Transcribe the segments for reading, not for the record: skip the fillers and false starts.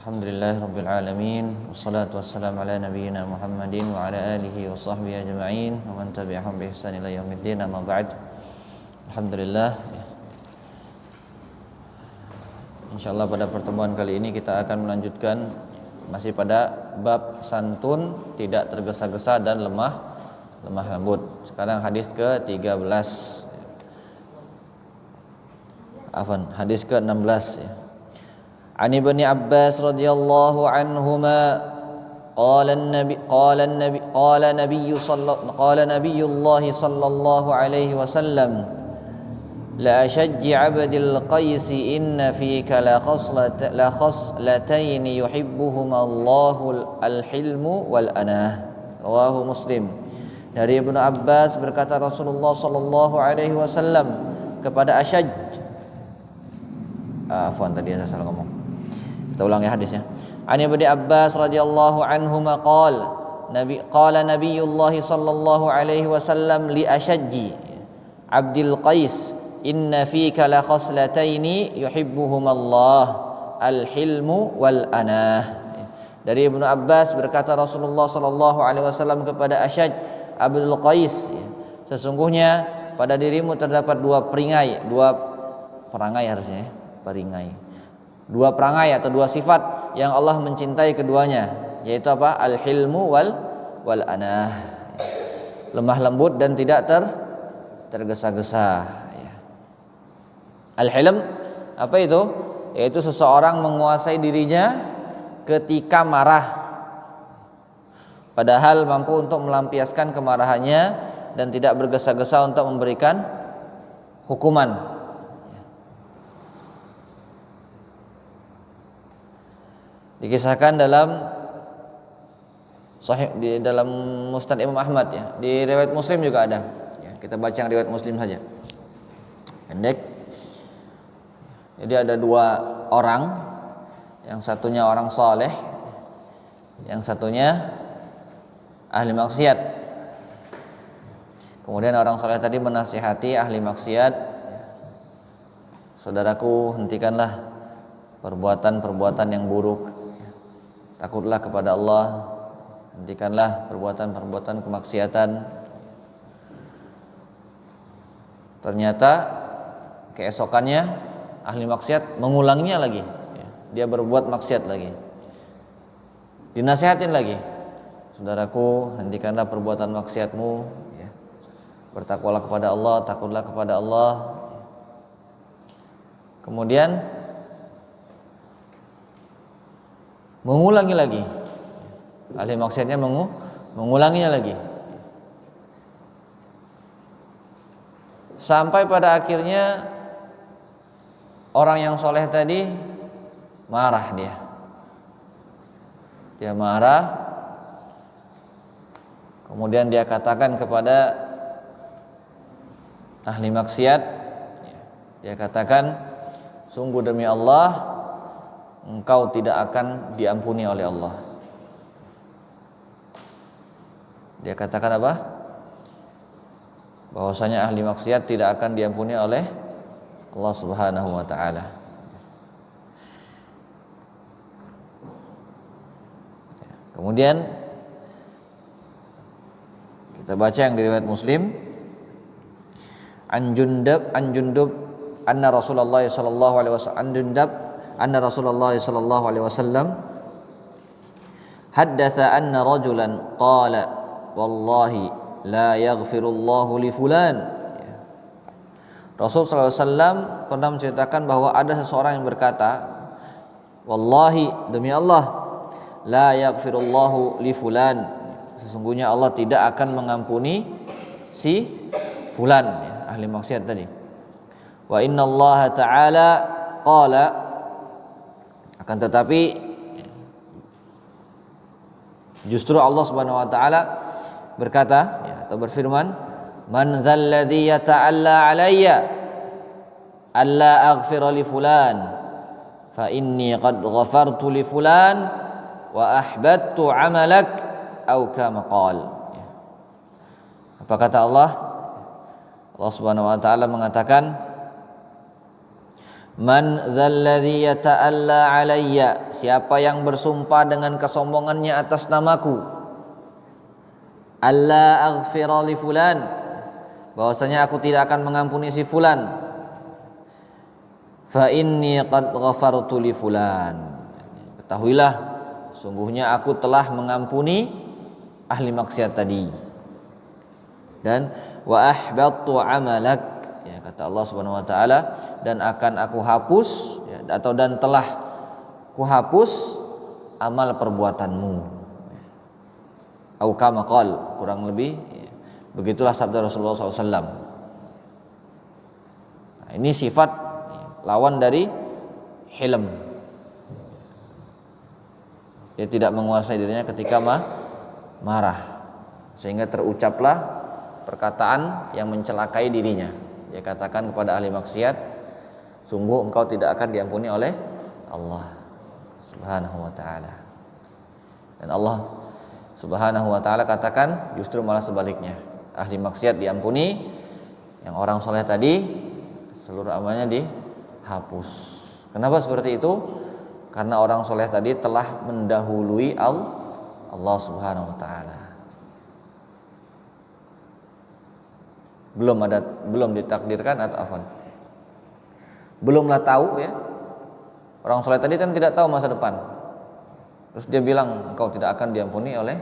Alhamdulillah Rabbil Alamin. Wassalatu wassalamu ala nabiyyina Muhammadin wa ala alihi wa sahbihi ajma'in wa man tabi'ahum bi ihsan ila yaumiddin, amma ba'd. Alhamdulillah, insyaallah pada pertemuan kali ini kita akan melanjutkan masih pada bab santun, tidak tergesa-gesa dan lemah lembut. Sekarang hadis ke-13. Hadis ke-16 ya. An Ibnu Abbas radhiyallahu anhuma qala Nabiyullah sallallahu alaihi wasallam la ashajji 'abdil qais inna fika la khaslatayn yuhibbuhuma Allahu al-hilmu wal anah. Rawahu Muslim. Dari Ibnu Abbas berkata Rasulullah sallallahu alaihi wasallam kepada Ashaj. Tadi saya salah ngomong. Kita ulang ya hadisnya. An Ibnu Abbas radhiyallahu anhuma qala Nabiyullah sallallahu alaihi wasallam li Ashajji Abdul Qais inna fika la khaslataini yuhibbuhuma Allah al-hilmu wal anah. Dari Ibnu Abbas berkata Rasulullah sallallahu alaihi wasallam kepada Ashaj Abdul Qais, sesungguhnya pada dirimu terdapat dua perangai atau dua sifat yang Allah mencintai keduanya, yaitu apa? Al-hilmu wal anah. Lemah lembut dan tidak tergesa-gesa. Al-hilm apa itu? Yaitu seseorang menguasai dirinya ketika marah, padahal mampu untuk melampiaskan kemarahannya dan tidak bergesa-gesa untuk memberikan hukuman. Dikisahkan dalam sahih di dalam Musnad Imam Ahmad ya. Di riwayat Muslim juga ada. Ya, kita baca yang riwayat Muslim saja. Pendek. Jadi ada dua orang, yang satunya orang saleh, yang satunya ahli maksiat. Kemudian orang saleh tadi menasihati ahli maksiat, saudaraku, hentikanlah perbuatan-perbuatan yang buruk. Takutlah kepada Allah, hentikanlah perbuatan-perbuatan kemaksiatan. Ternyata keesokannya ahli maksiat mengulanginya lagi. Dia berbuat maksiat lagi. Dinasihatin lagi. Saudaraku, hentikanlah perbuatan maksiatmu. Bertakwalah kepada Allah, takutlah kepada Allah. Kemudian mengulangi lagi. Ahli maksiatnya mengulanginya lagi. Sampai pada akhirnya orang yang soleh tadi marah dia. Dia marah. Kemudian dia katakan kepada ahli maksiat, dia katakan, sungguh demi Allah, engkau tidak akan diampuni oleh Allah. Dia katakan apa? Bahwasanya ahli maksiat tidak akan diampuni oleh Allah Subhanahu wa taala. Kemudian kita baca yang diriwayat Muslim, an Jundub anna Rasulullah sallallahu alaihi wasallam anna Rasulullah sallallahu alaihi wasallam haddatsa anna rajulan qala wallahi la yaghfirullahu li fulan. Rasul sallallahu alaihi wasallam pernah menceritakan bahwa ada seseorang yang berkata, wallahi, demi Allah, la yaghfirullahu li fulan, sesungguhnya Allah tidak akan mengampuni si fulan, ahli maksiat tadi. Wa inna Allah ta'ala qala, akan tetapi justru Allah Subhanahu wa taala berkata atau berfirman, man dzalladzi yata'alla alayya alla aghfira li fulan fa inni qad ghafartu li fulan wa ahbattu 'amalak aw kama qala. Apa kata Allah? Allah Subhanahu wa taala mengatakan, man dzalladzi yata'alla alayya, siapa yang bersumpah dengan kesombongannya atas namaku, alla aghfira li fulan, bahwasanya aku tidak akan mengampuni si fulan, fa inni qad ghafartu li fulan, ketahuilah sungguhnya aku telah mengampuni ahli maksiat tadi. Dan wa ahbattu amalak, ya, kata Allah Subhanahu wa taala, dan akan aku hapus, ya, atau dan telah kuhapus amal perbuatanmu. Au kama qal, kurang lebih ya, begitulah sabda Rasulullah SAW. Nah, ini sifat lawan dari hilm. Dia tidak menguasai dirinya ketika marah, sehingga terucaplah perkataan yang mencelakai dirinya. Dia katakan kepada ahli maksiat, sungguh engkau tidak akan diampuni oleh Allah Subhanahu wa ta'ala. Dan Allah Subhanahu wa ta'ala katakan justru malah sebaliknya, ahli maksiat diampuni, yang orang soleh tadi seluruh amalnya dihapus. Kenapa seperti itu? Karena orang soleh tadi telah mendahului Allah Subhanahu wa ta'ala. Belum ditakdirkan atau afwan, belumlah tahu, ya. Orang soleh tadi kan tidak tahu masa depan, terus dia bilang engkau tidak akan diampuni oleh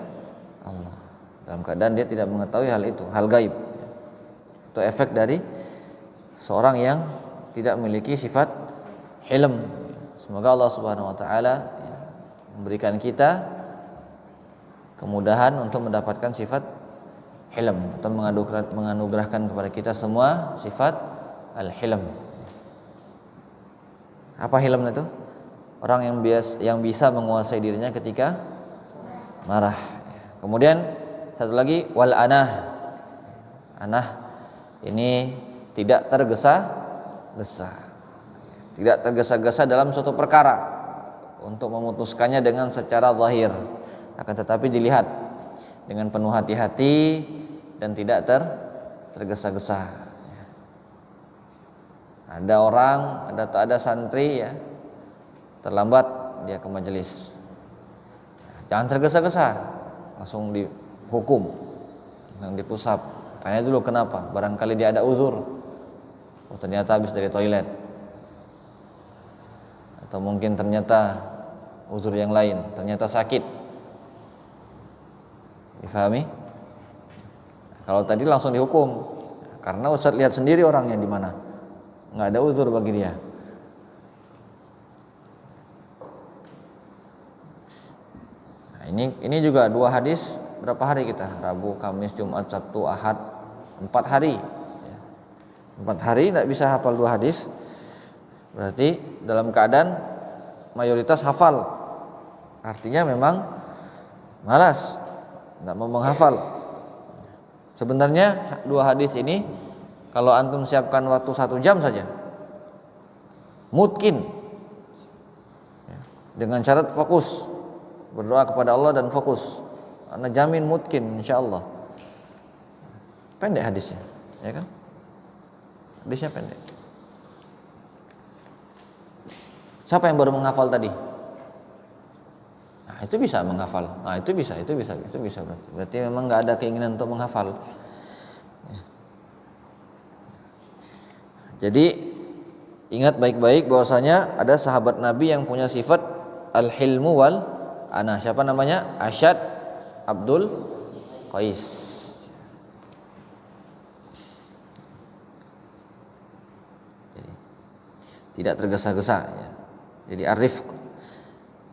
Allah, dalam keadaan dia tidak mengetahui hal itu, hal gaib. Itu efek dari seorang yang tidak memiliki sifat hilm. Semoga Allah Subhanahu wa ta'ala memberikan kita kemudahan untuk mendapatkan sifat hilm, atau menganugerahkan kepada kita semua sifat al-hilm. Apa hilm itu? Orang yang bisa menguasai dirinya ketika marah. Kemudian satu lagi, wal anah. Anah ini tidak tergesa-gesa, tidak tergesa-gesa dalam suatu perkara untuk memutuskannya dengan secara zahir, akan tetapi dilihat dengan penuh hati-hati dan tidak tergesa-gesa. Ada orang, ada santri, ya, terlambat dia ke majelis, jangan tergesa-gesa, langsung dihukum, yang dipusap. Tanya dulu kenapa, barangkali dia ada uzur, oh ternyata habis dari toilet, atau mungkin ternyata uzur yang lain, ternyata sakit. Difahami? Kalau tadi langsung dihukum, karena Ustadz lihat sendiri orangnya di mana, nggak ada uzur bagi dia. Nah, ini juga 2 hadis. Berapa hari kita? Rabu, Kamis, Jumat, Sabtu, Ahad, 4 hari. 4 hari tidak bisa hafal 2 hadis. Berarti dalam keadaan mayoritas hafal. Artinya memang malas, tidak mau menghafal. Sebenarnya 2 hadis ini kalau antum siapkan waktu 1 jam saja, mungkin, dengan syarat fokus, berdoa kepada Allah dan fokus. Ana jamin mungkin insyaallah. Pendek hadisnya, ya kan? Hadisnya pendek. Siapa yang baru menghafal tadi? Nah, itu bisa menghafal. Nah, itu bisa berarti memang nggak ada keinginan untuk menghafal. Jadi ingat baik-baik bahwasanya ada sahabat Nabi yang punya sifat al-hilmu wal anah. Siapa namanya? Asyad Abdul Qais. Jadi, tidak tergesa-gesa, ya. Jadi arif,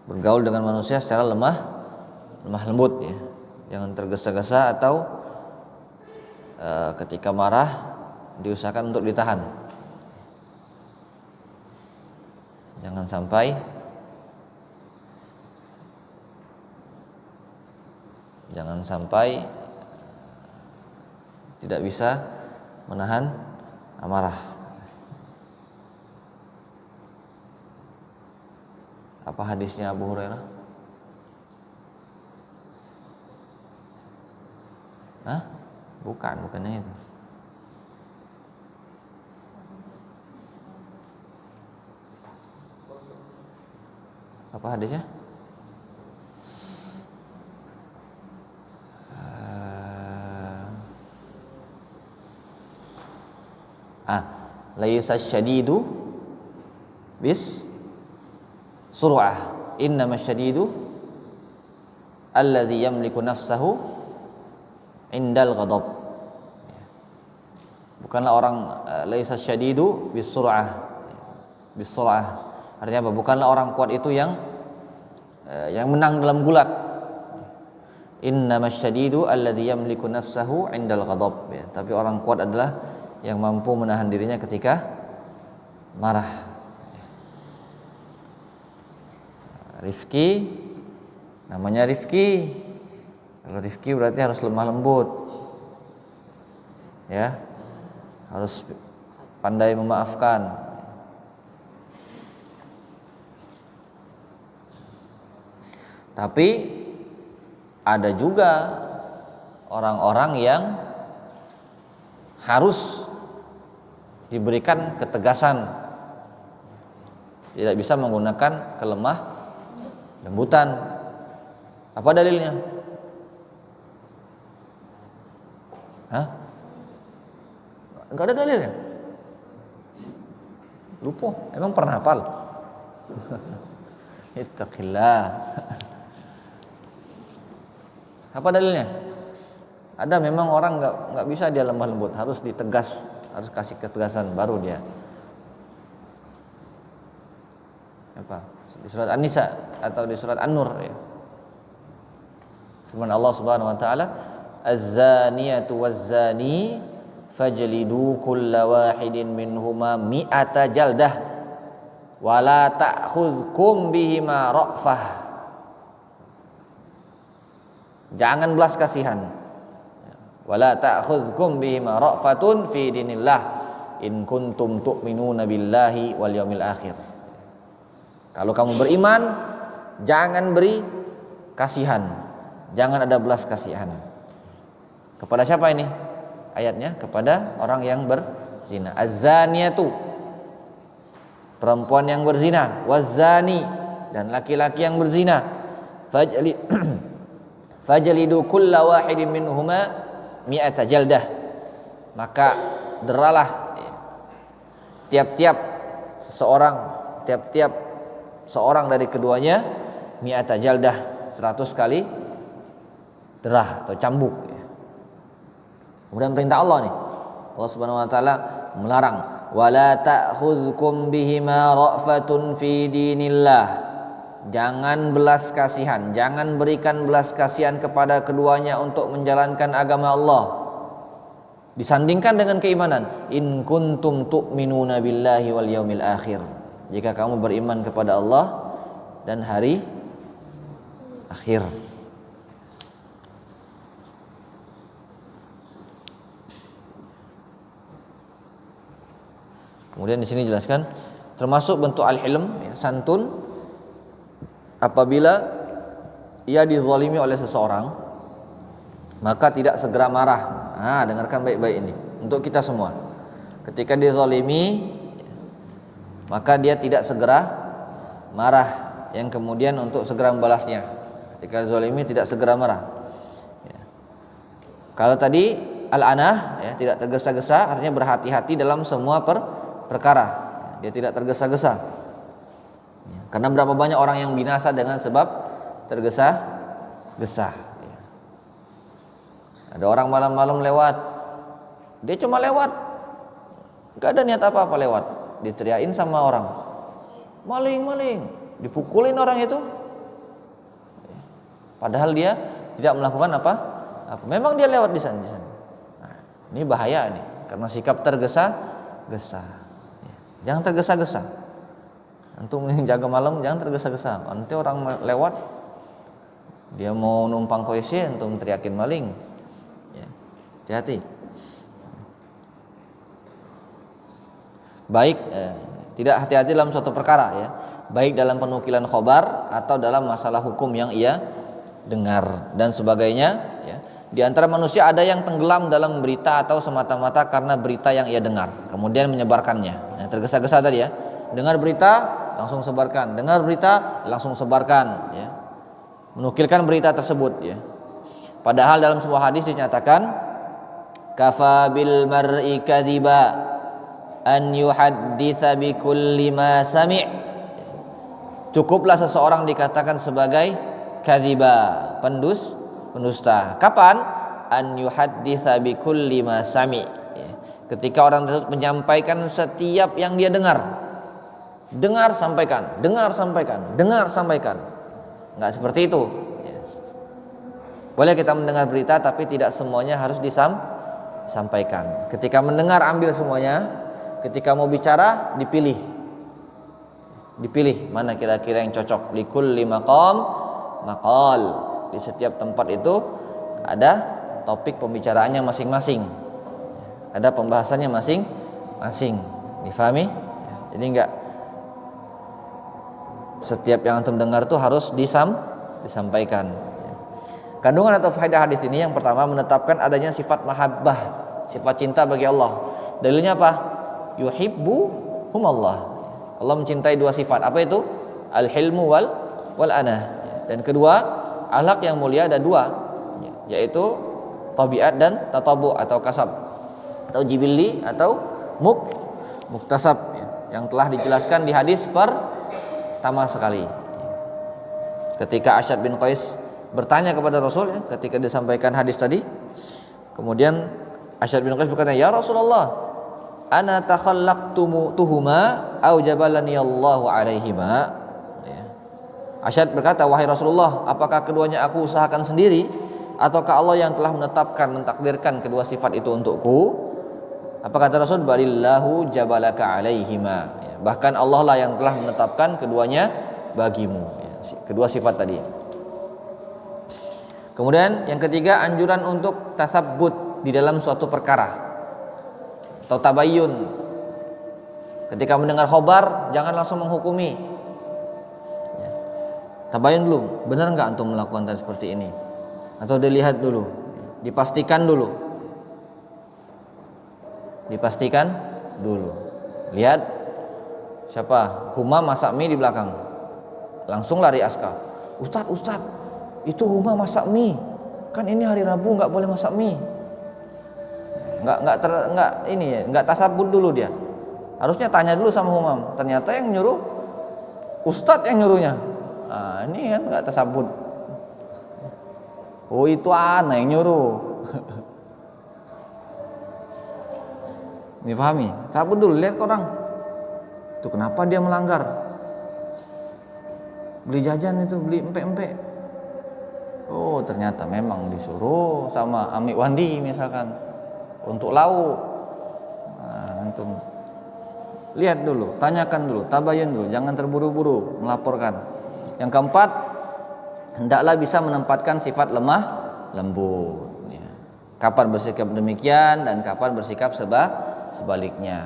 bergaul dengan manusia secara lemah lembut, ya. Jangan tergesa-gesa, atau ketika marah diusahakan untuk ditahan. Jangan sampai tidak bisa menahan amarah. Apa hadisnya Abu Hurairah? Bukannya itu. Apa hadisnya? Laisa syadidu bis sur'ah, innama syadidu alladhi yamliku nafsahu indal ghadab. Bukanlah orang laisa syadidu bis sur'ah. Bis sur'ah artinya apa? Bukanlah orang kuat itu yang menang dalam gulat. Innama syadidu alladhi yamliku nafsahu indal ghadab, ya. Tapi orang kuat adalah yang mampu menahan dirinya ketika marah. Rifki, namanya Rifki. Kalau Rifki berarti harus lemah lembut, ya, harus pandai memaafkan. Tapi ada juga orang-orang yang harus diberikan ketegasan, tidak bisa menggunakan kelemah lembutan. Apa dalilnya? Enggak ada dalilnya. Lupa, emang pernah hafal? Ittaqillah. Apa dalilnya? Ada, memang orang nggak bisa dia lemah lembut, harus ditegas, harus kasih ketegasan baru dia. Apa? Di surat An-Nisa atau di surat An-Nur, ya. Firman Allah Subhanahu wa taala, "Az-zaniyatu waz-zani fajlidu kulla wahidin minhuma mi'ata jaldah wa la ta'khudhukum bihima ra'fah." Jangan belas kasihan. Wala ta'khudhukum bihima ra'fatun fi dinillah in kuntum tu'minuna billahi wal yaumil akhir. Kalau kamu beriman, jangan beri kasihan, jangan ada belas kasihan. Kepada siapa ini ayatnya? Kepada orang yang berzina. Az-zaniyatu, perempuan yang berzina, waz-zani, dan laki-laki yang berzina. Fajlidu kulla wahidin minhuma mi'ata jaldah, maka deralah tiap-tiap seorang dari keduanya mi'ata jaldah, 100 kali derah atau cambuk. Kemudian perintah Allah nih, Allah Subhanahu wa taala melarang, wala ta'khudhukum bihima ra'fatun fi dinillah. Jangan belas kasihan, jangan berikan belas kasihan kepada keduanya untuk menjalankan agama Allah. Disandingkan dengan keimanan. In kuntum tu'minuna billahi wal yaumil akhir. Jika kamu beriman kepada Allah dan hari akhir. Kemudian di sini jelaskan termasuk bentuk al-hilm, ya, santun, apabila ia dizalimi oleh seseorang, maka tidak segera marah. Dengarkan baik-baik ini untuk kita semua. Ketika dizalimi, maka dia tidak segera marah, yang kemudian untuk segera membalasnya. Ketika dizalimi tidak segera marah, ya. Kalau tadi al-anah, ya, tidak tergesa-gesa, artinya berhati-hati dalam semua perkara. Dia tidak tergesa-gesa. Karena berapa banyak orang yang binasa dengan sebab tergesa-gesa. Ada orang malam-malam lewat, dia cuma lewat, gak ada niat apa-apa, lewat, diteriakin sama orang, maling, dipukulin orang itu, padahal dia tidak melakukan apa. Memang dia lewat di sana. Nah, ini bahaya nih, karena sikap tergesa-gesa. Jangan tergesa-gesa. Untuk menjaga malam jangan tergesa-gesa. Nanti orang lewat, dia mau numpang ke WC untuk teriakin maling, ya, hati-hati. Baik, tidak hati-hati dalam suatu perkara, ya, baik dalam penukilan khobar atau dalam masalah hukum yang ia dengar dan sebagainya, ya. Di antara manusia ada yang tenggelam dalam berita atau semata-mata karena berita yang ia dengar kemudian menyebarkannya, ya, tergesa-gesa tadi, ya, dengar berita langsung sebarkan. Dengar berita, langsung sebarkan, ya. Menukilkan berita tersebut, ya. Padahal dalam sebuah hadis dinyatakan, kafa bil mar'i kadhiba an yuhadditsa bi kulli ma sami'. Cukuplah seseorang dikatakan sebagai kadhiba, pendusta. Kapan? An yuhadditsa bi kulli ma sami'. Ketika orang tersebut menyampaikan setiap yang dia dengar. Dengar sampaikan. Enggak seperti itu. Boleh kita mendengar berita tapi tidak semuanya harus disampaikan. Ketika mendengar ambil semuanya, ketika mau bicara dipilih mana kira-kira yang cocok. Likulli maqam maqal. Di setiap tempat itu ada topik pembicaraannya masing-masing. Ada pembahasannya masing-masing. Difahami? Jadi enggak setiap yang antum dengar itu harus disampaikan. Kandungan atau faedah hadis ini yang pertama menetapkan adanya sifat mahabbah, sifat cinta bagi Allah. Dalilnya apa? Yuhibbuhum Allah. Allah mencintai dua sifat. Apa itu? Al-hilmu wal anah. Dan kedua, akhlak yang mulia ada dua, yaitu tabiat dan tatabu atau kasab, atau jibilli atau muktasab, yang telah dijelaskan di hadis pertama sekali. Ketika Asyad bin Qais bertanya kepada Rasul, ya, ketika disampaikan hadis tadi, kemudian Asyad bin Qais berkata, ya Rasulullah, ana takhallaqtuhuma au jabalani Allahu alaihima. Asyad berkata, wahai Rasulullah, apakah keduanya aku usahakan sendiri ataukah Allah yang telah mentakdirkan kedua sifat itu untukku? Apa kata Rasul? Balillahu jabalaka alaihima. Bahkan Allah lah yang telah menetapkan keduanya bagimu, kedua sifat tadi. Kemudian yang ketiga, anjuran untuk tasabbut di dalam suatu perkara atau tabayyun. Ketika mendengar khobar jangan langsung menghukumi. Tabayyun dulu, benar enggak antum melakukan seperti ini? Atau dilihat dulu, dipastikan dulu. Lihat siapa? Huma masak mie di belakang. Langsung lari aska. Ustaz, itu Huma masak mie. Kan ini hari Rabu enggak boleh masak mie. Enggak tasabut dulu dia. Harusnya tanya dulu sama Humam. Ternyata yang nyuruh Ustaz yang nyuruhnya. Ini kan enggak tasabut. Oh, itu ana yang nyuruh. Dipahami? Sabut dulu, lihat ke orang. Itu kenapa dia melanggar? Beli jajan itu, beli empek-empek. Oh, ternyata memang disuruh sama Ami Wandi misalkan untuk lauk. Antum lihat dulu, tanyakan dulu, tabayun dulu, jangan terburu-buru melaporkan. Yang keempat, hendaklah bisa menempatkan sifat lemah lembut. Kapan bersikap demikian dan kapan bersikap sebaliknya.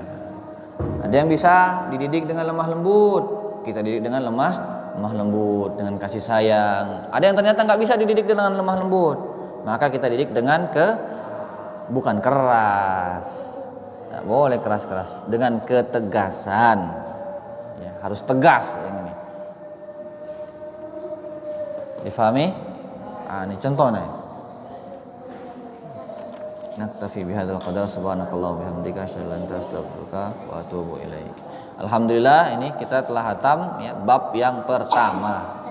Ada yang bisa dididik dengan lemah lembut, kita didik dengan lemah lembut, dengan kasih sayang. Ada yang ternyata nggak bisa dididik dengan lemah lembut, maka kita didik dengan bukan keras, nggak boleh keras, dengan ketegasan. Harus tegas yang ini. Difahami? Ini contohnya. Naktafi bihadzal qadar, subhanakallah bihamdika asyhadu an la ilaha illa anta astaghfiruka wa atubu ilaik. Alhamdulillah, ini kita telah hatam bab yang pertama.